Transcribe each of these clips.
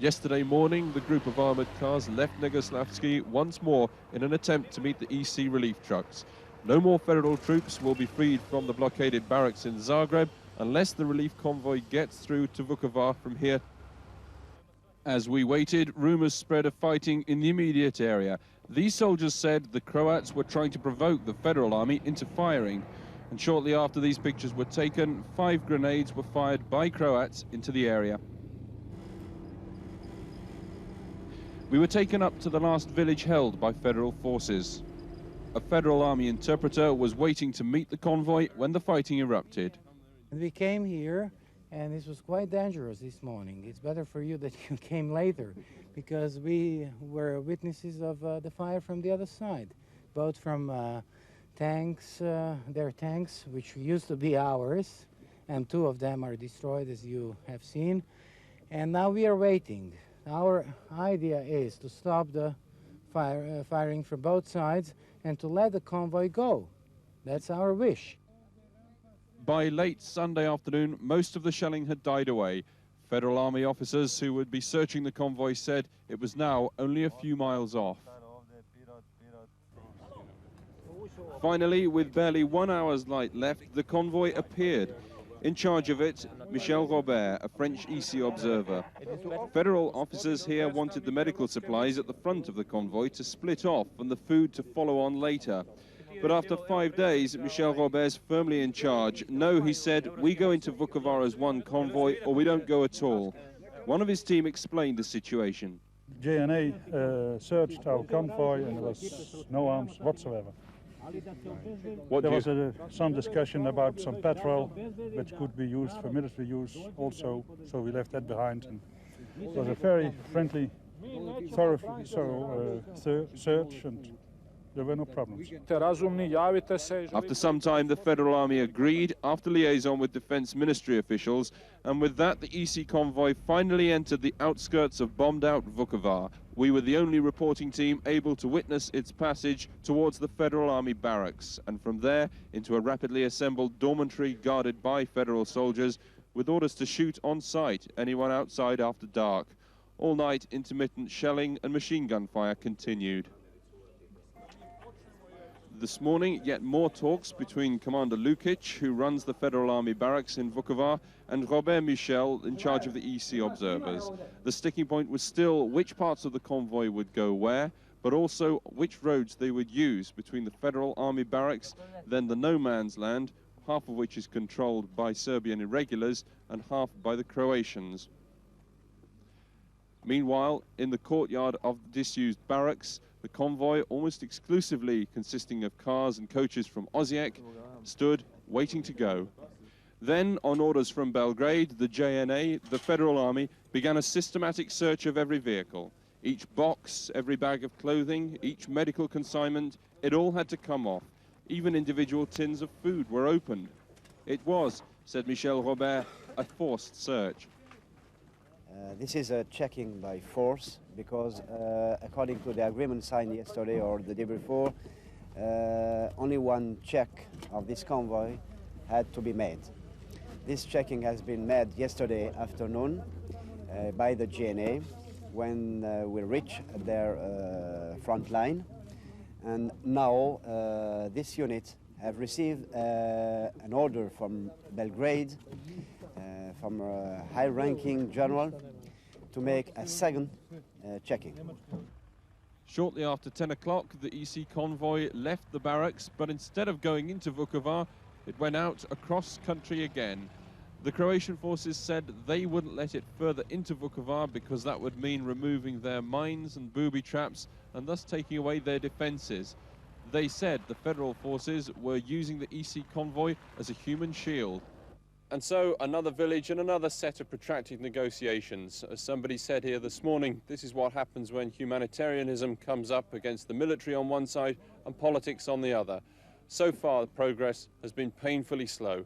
Yesterday morning, the group of armoured cars left Negoslavski once more in an attempt to meet the EC relief trucks. No more federal troops will be freed from the blockaded barracks in Zagreb unless the relief convoy gets through to Vukovar from here. As we waited, rumours spread of fighting in the immediate area. These soldiers said the Croats were trying to provoke the Federal Army into firing. And shortly after these pictures were taken, 5 grenades were fired by Croats into the area. We were taken up to the last village held by Federal forces. A Federal Army interpreter was waiting to meet the convoy when the fighting erupted. We came here, and this was quite dangerous this morning. It's better for you that you came later, because we were witnesses of the fire from the other side, both from tanks, their tanks, which used to be ours, and 2 of them are destroyed, as you have seen. And now we are waiting. Our idea is to stop the firing from both sides and to let the convoy go. That's our wish. By late Sunday afternoon, most of the shelling had died away. Federal Army officers who would be searching the convoy said it was now only a few miles off. Finally, with barely 1 hour's light left, the convoy appeared. In charge of it, Michel Robert, a French EC observer. Federal officers here wanted the medical supplies at the front of the convoy to split off and the food to follow on later. But after 5 days, Michel Robert's firmly in charge. No, he said, we go into Vukovar as one convoy or we don't go at all. One of his team explained the situation. JNA searched our convoy and there was no arms whatsoever. There was some discussion about some petrol, which could be used for military use also, so we left that behind. And it was a very friendly, thorough search, and there were no problems. After some time, the Federal Army agreed, after liaison with Defense Ministry officials, and with that, the EC convoy finally entered the outskirts of bombed-out Vukovar. We were the only reporting team able to witness its passage towards the Federal Army barracks, and from there into a rapidly assembled dormitory guarded by Federal soldiers, with orders to shoot on sight anyone outside after dark. All night, intermittent shelling and machine gun fire continued. This morning, yet more talks between Commander Lukic, who runs the Federal Army barracks in Vukovar, and Robert Michel, in charge of the EC observers. The sticking point was still which parts of the convoy would go where, but also which roads they would use between the Federal Army barracks, then the no man's land, half of which is controlled by Serbian irregulars and half by the Croatians. Meanwhile, in the courtyard of the disused barracks, the convoy, almost exclusively consisting of cars and coaches from Osijek, stood waiting to go. Then, on orders from Belgrade, the JNA, the Federal Army, began a systematic search of every vehicle. Each box, every bag of clothing, each medical consignment, it all had to come off. Even individual tins of food were opened. It was, said Michel Robert, a forced search. This is a checking by force because according to the agreement signed yesterday or the day before, only one check of this convoy had to be made. This checking has been made yesterday afternoon by the GNA when we reached their front line. And now this unit have received an order from Belgrade, from a high-ranking general, to make a second checking. Shortly after 10 o'clock, the EC convoy left the barracks, but instead of going into Vukovar, it went out across country again. The Croatian forces said they wouldn't let it further into Vukovar because that would mean removing their mines and booby traps and thus taking away their defenses. They said the Federal forces were using the EC convoy as a human shield. And so another village and another set of protracted negotiations. As somebody said here this morning, this is what happens when humanitarianism comes up against the military on one side and politics on the other. So far, progress has been painfully slow.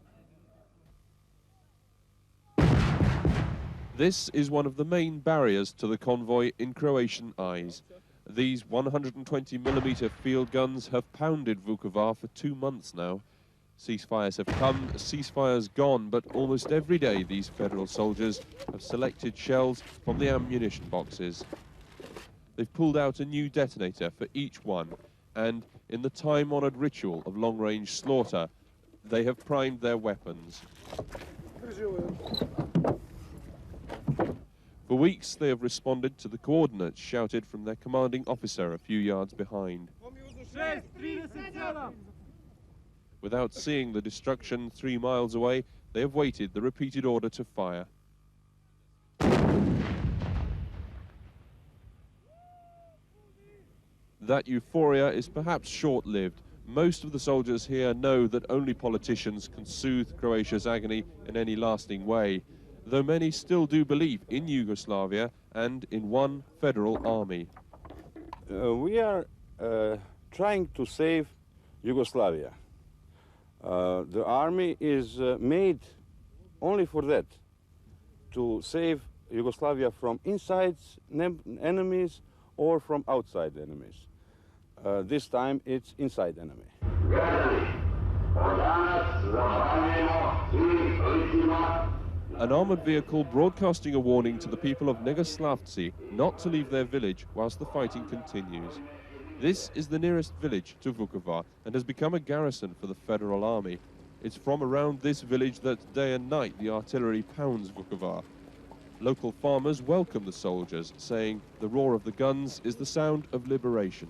This is one of the main barriers to the convoy in Croatian eyes. These 120mm field guns have pounded Vukovar for 2 months now. Ceasefires have come, ceasefires gone, but almost every day these federal soldiers have selected shells from the ammunition boxes. They've pulled out a new detonator for each one, and in the time-honored ritual of long-range slaughter, they have primed their weapons. For weeks, they have responded to the coordinates shouted from their commanding officer a few yards behind. Without seeing the destruction 3 miles away, they have waited the repeated order to fire. That euphoria is perhaps short-lived. Most of the soldiers here know that only politicians can soothe Croatia's agony in any lasting way, though many still do believe in Yugoslavia and in one federal army. We are trying to save Yugoslavia. The army is made only for that, to save Yugoslavia from inside enemies or from outside enemies. This time it's inside enemy. An armoured vehicle broadcasting a warning to the people of Negoslavci not to leave their village whilst the fighting continues. This is the nearest village to Vukovar and has become a garrison for the Federal Army. It's from around this village that day and night the artillery pounds Vukovar. Local farmers welcome the soldiers, saying the roar of the guns is the sound of liberation.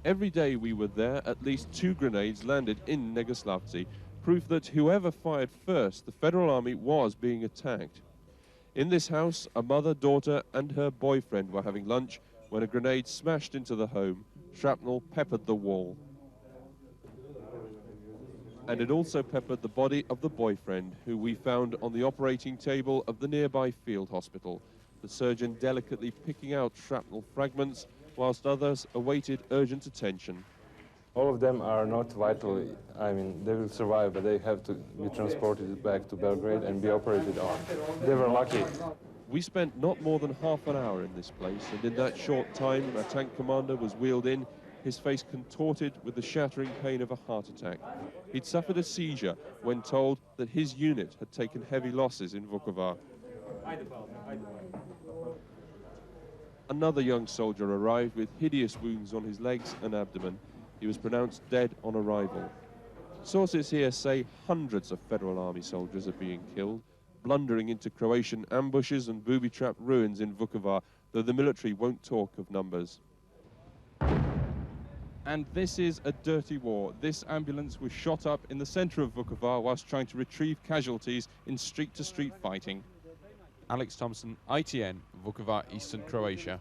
Every day we were there, at least 2 grenades landed in Negoslavci, proof that whoever fired first, the Federal Army was being attacked. In this house, a mother, daughter and her boyfriend were having lunch when a grenade smashed into the home. Shrapnel peppered the wall. And it also peppered the body of the boyfriend, who we found on the operating table of the nearby field hospital, the surgeon delicately picking out shrapnel fragments, whilst others awaited urgent attention. All of them are not vital. I mean, they will survive, but they have to be transported back to Belgrade and be operated on. They were lucky. We spent not more than half an hour in this place, and in that short time, our tank commander was wheeled in, his face contorted with the shattering pain of a heart attack. He'd suffered a seizure when told that his unit had taken heavy losses in Vukovar. Another young soldier arrived with hideous wounds on his legs and abdomen. He was pronounced dead on arrival. Sources here say hundreds of Federal Army soldiers are being killed, blundering into Croatian ambushes and booby-trapped ruins in Vukovar, though the military won't talk of numbers. And this is a dirty war. This ambulance was shot up in the centre of Vukovar whilst trying to retrieve casualties in street-to-street fighting. Alex Thompson, ITN, Vukovar, Eastern Croatia.